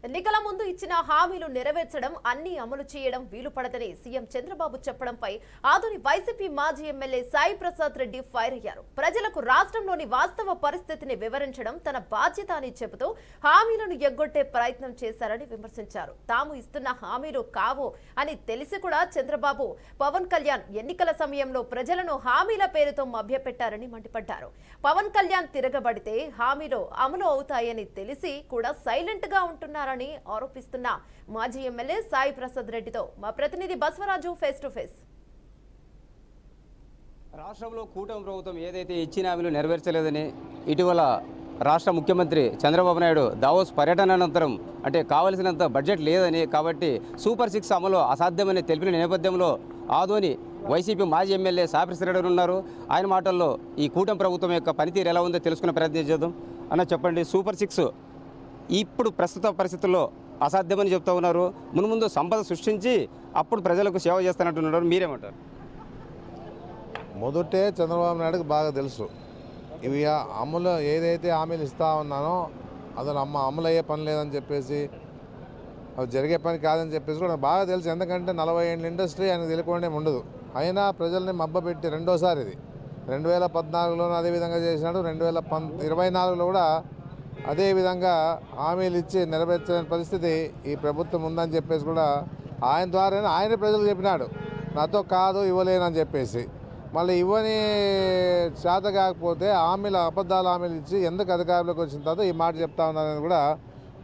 ఎన్నికల ముందు ఇచ్చిన హామీలు నెరవేర్చడం అన్ని అమలు చేయడం వీలు పడదని సీఎం చంద్రబాబు చెప్పడంపై ఆదోని వైసీపీ మాజీ ఎమ్మెల్యే సాయి ప్రసాద్ రెడ్డి ఫైర్ అయ్యారు. ప్రజలకు రాష్ట్రంలోని వాస్తవ పరిస్థితిని వివరించడం తన బాధ్యత అని చెబుతూ హామీలను ఎగ్గొట్టే ప్రయత్నం చేశారని విమర్శించారు. తాము ఇస్తున్న హామీలు కావు అని తెలిసి కూడా చంద్రబాబు, పవన్ కళ్యాణ్ ఎన్నికల సమయంలో ప్రజలను హామీల పేరుతో మభ్యపెట్టారని మండిపడ్డారు. పవన్ కళ్యాణ్ తిరగబడితే హామీలు అమలు అవుతాయని తెలిసి కూడా సైలెంట్ గా ఉంటున్నారని ఆరోపిస్తున్న మాజీ ఎమ్మెల్యే సాయి ప్రసాద్ రెడ్డితో మా ప్రతినిధి బస్వరాజు ఫేస్ టు ఫేస్. రాష్ట్రంలో కూటమి ప్రభుత్వం ఏదైతే ఇచ్చిన హామీలు నెరవేర్చలేదని ఇటీవల రాష్ట్ర ముఖ్యమంత్రి చంద్రబాబు నాయుడు దావోస్ పర్యటన అనంతరం అంటే కావలసినంత బడ్జెట్ లేదని, కాబట్టి సూపర్ 6 అమలు అసాధ్యమని తెలిపిన నేపథ్యంలో ఆదోని వైసీపీ మాజీ ఎమ్మెల్యే సాయి ప్రసాద్ రెడ్డి ఉన్నారు. ఆయన మాటల్లో ఈ కూటమి ప్రభుత్వం యొక్క పనితీరు ఎలా ఉందో తెలుసుకునే ప్రయత్నం చేద్దాం. అన్న, చెప్పండి, సూపర్ 6 ఇప్పుడు ప్రస్తుత పరిస్థితుల్లో అసాధ్యమని చెప్తా ఉన్నారు. మున్ముందు సంపద సృష్టించి అప్పుడు ప్రజలకు సేవ చేస్తానంటున్నారు. మీరేమంటారు? మొదటే చంద్రబాబు నాయుడుకి బాగా తెలుసు ఇవి అమలు ఏదైతే హామీలు ఇస్తా ఉన్నానో అది అమలు అయ్యే పని లేదని చెప్పేసి, అవి జరిగే పని కాదని చెప్పేసి కూడా బాగా తెలుసు. ఎందుకంటే 40 ఏళ్ళ ఇండస్ట్రీ ఆయనకు తెలియకుండా ఉండదు. అయినా ప్రజల్ని మబ్బపెట్టి రెండోసారి ఇది 2014లోనూ అదేవిధంగా చేసినాడు, 2024లో కూడా అదేవిధంగా హామీలు ఇచ్చి నెరవేర్చలేని పరిస్థితి ఈ ప్రభుత్వం ఉందని చెప్పేసి కూడా ఆయన ద్వారానే ఆయన ప్రజలు చెప్పినాడు, నాతో కాదు ఇవ్వలేనని చెప్పేసి. మళ్ళీ ఇవ్వని చేత కాకపోతే అబద్ధాల హామీలు ఇచ్చి ఎందుకు అధికారంలోకి వచ్చిన తర్వాత ఈ మాట చెప్తా ఉన్నారని కూడా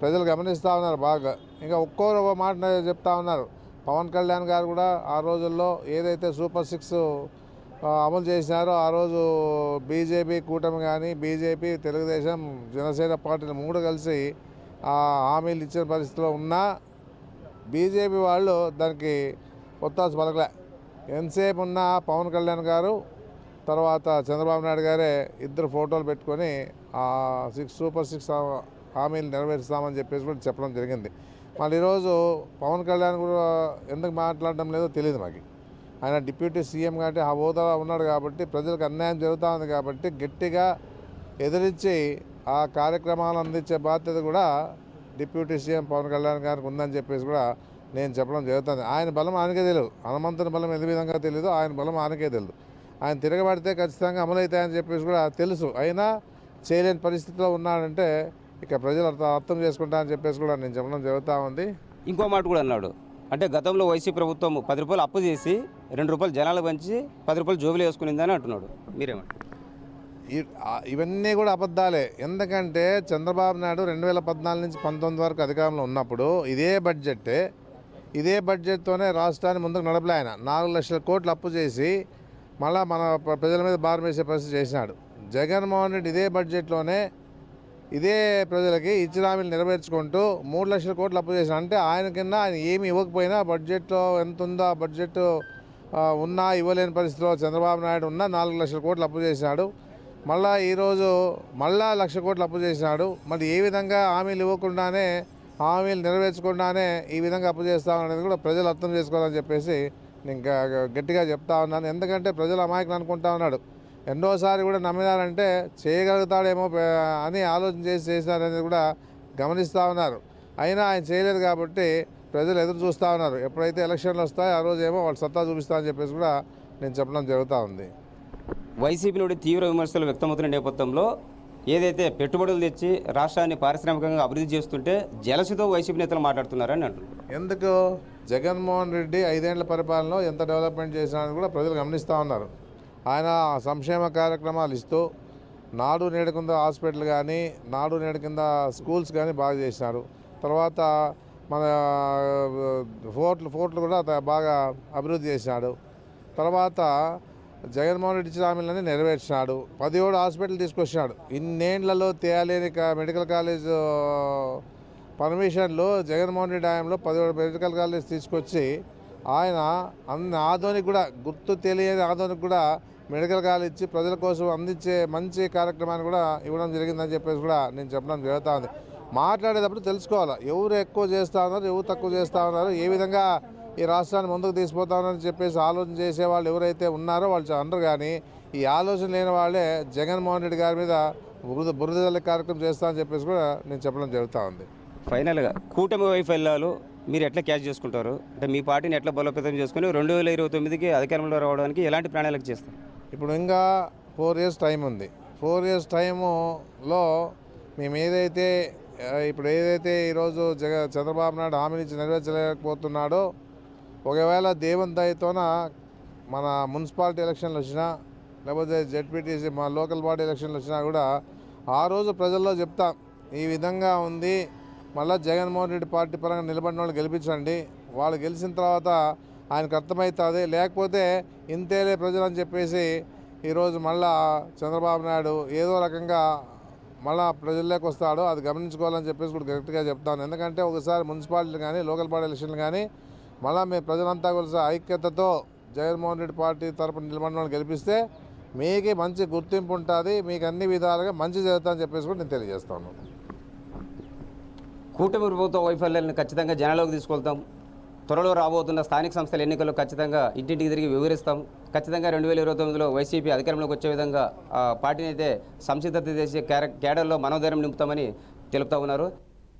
ప్రజలు గమనిస్తూ ఉన్నారు బాగా. ఇంకా ఒక్కొక్కరు ఒక మాట చెప్తా ఉన్నారు. పవన్ కళ్యాణ్ గారు కూడా ఆ రోజుల్లో ఏదైతే సూపర్ 6 అమలు చేసినారో ఆ రోజు బీజేపీ కూటమి కానీ బీజేపీ, తెలుగుదేశం, జనసేన పార్టీలు 3 కలిసి ఆ హామీలు ఇచ్చిన పరిస్థితిలో ఉన్నా బీజేపీ వాళ్ళు దానికి ఒత్తాసు పలకలే. ఎంతసేపు ఉన్న పవన్ కళ్యాణ్ గారు తర్వాత చంద్రబాబు నాయుడు గారే ఇద్దరు ఫోటోలు పెట్టుకొని ఆ సూపర్ 6 హామీలు నెరవేరుస్తామని చెప్పేసి కూడా చెప్పడం జరిగింది. మళ్ళీ ఈరోజు పవన్ కళ్యాణ్ కూడా ఎందుకు మాట్లాడడం లేదో తెలియదు మాకు. ఆయన డిప్యూటీ సీఎం కాబట్టి ఆ హోదా ఉన్నాడు కాబట్టి ప్రజలకు అన్యాయం జరుగుతూ ఉంది కాబట్టి గట్టిగా ఎదిరించి ఆ కార్యక్రమాలు అందించే బాధ్యత కూడా డిప్యూటీ సీఎం పవన్ కళ్యాణ్ గారికి ఉందని చెప్పేసి కూడా నేను చెప్పడం జరుగుతుంది. ఆయన బలం ఆయనకే తెలియదు, హనుమంతుని బలం ఏ విధంగా తెలియదు, ఆయన బలం ఆయనకే తెలియదు. ఆయన తిరగబడితే ఖచ్చితంగా అమలవుతాయని చెప్పేసి కూడా తెలుసు. అయినా చేయలేని పరిస్థితిలో ఉన్నాడంటే ఇక ప్రజలు అర్థం చేసుకుంటారని చెప్పేసి కూడా నేను చెప్పడం జరుగుతూ ఉంది. ఇంకో మాట కూడా అన్నాడు, అంటే గతంలో వైసీపీ ప్రభుత్వం 10 రూపాయలు అప్పు చేసి 2 రూపాయలు జనాలు పంచి 10 రూపాయలు జోబులు వేసుకునిందని అంటున్నాడు. మీరేమంటారు? ఇవన్నీ కూడా అబద్ధాలే. ఎందుకంటే చంద్రబాబు నాయుడు 2014 నుంచి 19 వరకు అధికారంలో ఉన్నప్పుడు ఇదే బడ్జెట్తోనే రాష్ట్రాన్ని ముందుకు నడపలే. ఆయన 4 లక్షల కోట్లు అప్పు చేసి మళ్ళీ మన ప్రజల మీద భారం వేసే పరిస్థితి చేసినాడు. జగన్మోహన్ రెడ్డి ఇదే బడ్జెట్లోనే ఇదే ప్రజలకి ఇచ్చిన హామీలు నెరవేర్చుకుంటూ 3 లక్షల కోట్లు అప్పు చేసిన. అంటే ఆయన కింద ఆయన ఏమి ఇవ్వకపోయినా బడ్జెట్లో ఎంత ఉందో ఆ బడ్జెట్ ఉన్నా ఇవ్వలేని పరిస్థితిలో చంద్రబాబు నాయుడు ఉన్న 4 లక్షల కోట్లు అప్పు చేసినాడు. మళ్ళీ ఈరోజు 1 లక్ష కోట్లు అప్పు చేసినాడు. మరి ఏ విధంగా హామీలు ఇవ్వకుండానే హామీలు నెరవేర్చకుండానే ఈ విధంగా అప్పు చేస్తామనేది కూడా ప్రజలు అర్థం చేసుకోవాలని చెప్పేసి నేను గట్టిగా చెప్తా ఉన్నాను. ఎందుకంటే ప్రజలు అమాయకులు అనుకుంటా ఉన్నాడు. ఎన్నోసారి కూడా నమ్మినారంటే చేయగలుగుతాడేమో అని ఆలోచన చేసినారనేది కూడా గమనిస్తూ ఉన్నారు. అయినా ఆయన చేయలేదు కాబట్టి ప్రజలు ఎదురు చూస్తూ ఉన్నారు. ఎప్పుడైతే ఎలక్షన్లు వస్తాయో ఆ రోజు ఏమో వాళ్ళు సత్తా చూపిస్తామని చెప్పేసి కూడా నేను చెప్పడం జరుగుతూ ఉంది. వైసీపీ నుండి తీవ్ర విమర్శలు వ్యక్తమవుతున్న నేపథ్యంలో ఏదైతే పెట్టుబడులు తెచ్చి రాష్ట్రాన్ని పారిశ్రామికంగా అభివృద్ధి చేస్తుంటే జలసితో వైసీపీ నేతలు మాట్లాడుతున్నారని అంటున్నారు. ఎందుకు జగన్మోహన్ రెడ్డి 5 ఏళ్ల పరిపాలనలో ఎంత డెవలప్మెంట్ చేసినారని కూడా ప్రజలు గమనిస్తూ ఉన్నారు. ఆయన సంక్షేమ కార్యక్రమాలు ఇస్తూ నాడు నేడు కింద హాస్పిటల్ కానీ నాడు నేడు కింద స్కూల్స్ కానీ బాగా చేసినారు. తర్వాత మన ఫోర్ట్లు కూడా బాగా అభివృద్ధి చేసినాడు. తర్వాత జగన్మోహన్ రెడ్డి ఇచ్చిన హామీలన్నీ నెరవేర్చినాడు. 17 హాస్పిటల్ తీసుకొచ్చినాడు. ఇన్నేళ్లలో తేలేని మెడికల్ కాలేజ్ పర్మిషన్లు జగన్మోహన్ రెడ్డి హయాంలో 17 మెడికల్ కాలేజ్ తీసుకొచ్చి ఆయన ఆదోనికి కూడా గుర్తు తెలియని ఆదోనికి కూడా మెడికల్ కాలేజ్ ఇచ్చి ప్రజల కోసం అందించే మంచి కార్యక్రమాన్ని కూడా ఇవ్వడం జరిగిందని చెప్పేసి కూడా నేను చెప్పడం జరుగుతూ ఉంది. మాట్లాడేటప్పుడు తెలుసుకోవాలి, ఎవరు ఎక్కువ చేస్తూ ఉన్నారు, ఎవరు తక్కువ చేస్తూ ఉన్నారు, ఏ విధంగా ఈ రాష్ట్రాన్ని ముందుకు తీసుకుపోతా ఉన్నారని చెప్పేసి ఆలోచన చేసేవాళ్ళు ఎవరైతే ఉన్నారో వాళ్ళు అందరూ. కానీ ఈ ఆలోచన లేని వాళ్ళే జగన్మోహన్ రెడ్డి గారి మీద బురద జల్లే కార్యక్రమం చేస్తామని చెప్పేసి కూడా నేను చెప్పడం జరుగుతూ ఉంది. ఫైనల్గా కూటమి వైఫల్యాలు మీరు ఎట్లా క్యాచ్ చేసుకుంటారు? అంటే మీ పార్టీని ఎట్లా బలోపేతం చేసుకుని 2029కి అధికారంలో రావడానికి ఎలాంటి ప్రణాళిక చేస్తారు? ఇప్పుడు ఇంకా 4 ఇయర్స్ టైం ఉంది. 4 ఇయర్స్ టైములో మేము ఇప్పుడు ఏదైతే ఈరోజు చంద్రబాబు నాయుడు హామీలు ఇచ్చి నెరవేర్చలేకపోతున్నాడో, ఒకవేళ దేవుని దయతోన మన మున్సిపాలిటీ ఎలక్షన్లు వచ్చినా లేకపోతే జెడ్పీటీసీ మా లోకల్ బాడీ ఎలక్షన్లు వచ్చినా కూడా ఆ రోజు ప్రజల్లో చెప్తాం, ఈ విధంగా ఉంది, మళ్ళీ జగన్మోహన్ రెడ్డి పార్టీ పరంగా నిలబడిన వాళ్ళు గెలిపించండి, వాళ్ళు గెలిచిన తర్వాత ఆయనకు అర్థమవుతుంది, లేకపోతే ఇంతేలే ప్రజలు అని చెప్పేసి ఈరోజు మళ్ళా చంద్రబాబు నాయుడు ఏదో రకంగా మళ్ళా ప్రజల్లోకి వస్తాడు, అది గమనించుకోవాలని చెప్పేసి కూడా కరెక్ట్గా చెప్తాను. ఎందుకంటే ఒకసారి మున్సిపాలిటీలు కానీ లోకల్ బాడీ ఎలక్షన్లు కానీ మళ్ళీ మీ ప్రజలంతా కలిసి ఐక్యతతో జగన్మోహన్ రెడ్డి పార్టీ తరపున నిలబడిన వాళ్ళు గెలిపిస్తే మీకు మంచి గుర్తింపు ఉంటుంది, మీకు అన్ని విధాలుగా మంచి జరుగుతుందని చెప్పేసి కూడా నేను తెలియజేస్తాను. కూటమి ప్రభుత్వ వైఫల్యాలను ఖచ్చితంగా జనాల్లోకి తీసుకెళ్తాం. త్వరలో రాబోతున్న స్థానిక సంస్థల ఎన్నికల్లో ఖచ్చితంగా ఇంటింటికి తిరిగి వివరిస్తాం. ఖచ్చితంగా 2029లో వైసీపీ అధికారంలోకి వచ్చే విధంగా పార్టీని అయితే సంసిద్ధత చేసే క్యాడర్లో మనోధైర్యం నింపుతామని తెలుపుతా ఉన్నారు.